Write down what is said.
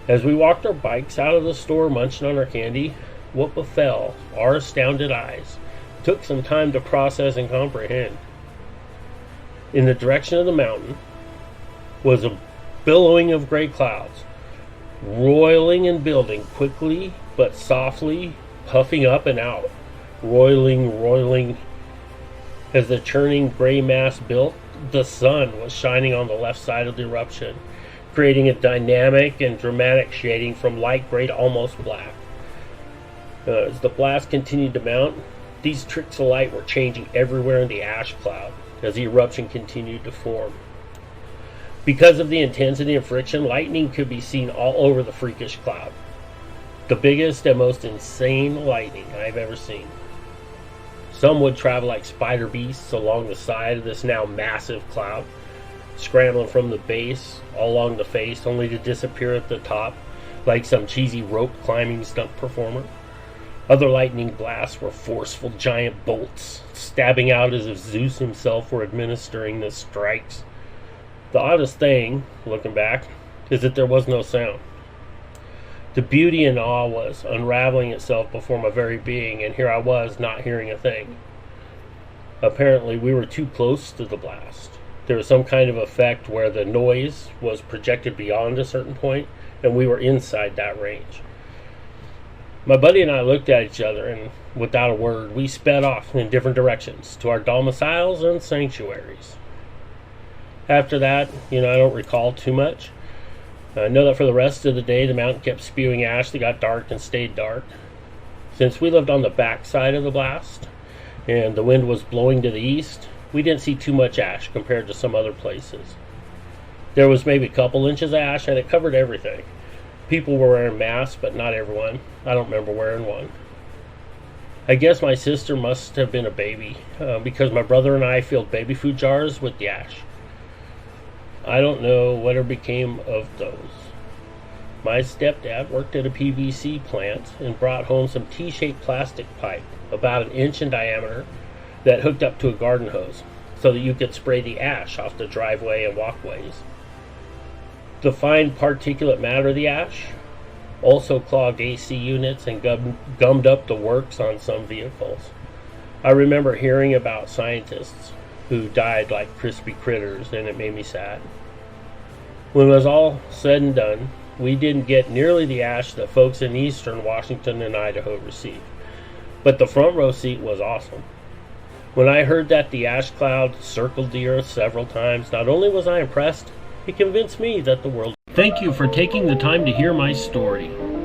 As we walked our bikes out of the store munching on our candy, what befell our astounded eyes took some time to process and comprehend. In the direction of the mountain was a billowing of gray clouds, roiling and building quickly but softly, puffing up and out, roiling. As the churning gray mass built, the sun was shining on the left side of the eruption, creating a dynamic and dramatic shading from light gray to almost black. As the blast continued to mount, these tricks of light were changing everywhere in the ash cloud as the eruption continued to form. Because of the intensity and friction, lightning could be seen all over the freakish cloud. The biggest and most insane lightning I've ever seen. Some would travel like spider beasts along the side of this now massive cloud, scrambling from the base all along the face only to disappear at the top like some cheesy rope climbing stunt performer. Other lightning blasts were forceful giant bolts, stabbing out as if Zeus himself were administering the strikes. The oddest thing, looking back, is that there was no sound. The beauty and awe was unraveling itself before my very being, and here I was, not hearing a thing. Apparently, we were too close to the blast. There was some kind of effect where the noise was projected beyond a certain point, and we were inside that range. My buddy and I looked at each other, and without a word, we sped off in different directions to our domiciles and sanctuaries. After that, I don't recall too much. I know that for the rest of the day, the mountain kept spewing ash that got dark and stayed dark. Since we lived on the back side of the blast, and the wind was blowing to the east, we didn't see too much ash compared to some other places. There was maybe a couple inches of ash, and it covered everything. People were wearing masks, but not everyone. I don't remember wearing one. I guess my sister must have been a baby, because my brother and I filled baby food jars with the ash. I don't know whatever became of those. My stepdad worked at a PVC plant and brought home some T-shaped plastic pipe, about an inch in diameter, that hooked up to a garden hose, so that you could spray the ash off the driveway and walkways. The fine particulate matter of the ash also clogged AC units and gummed up the works on some vehicles. I remember hearing about scientists who died like crispy critters, and it made me sad. When it was all said and done, we didn't get nearly the ash that folks in eastern Washington and Idaho received, but the front row seat was awesome. When I heard that the ash cloud circled the earth several times, not only was I impressed, it convinced me that the world... Thank you for taking the time to hear my story.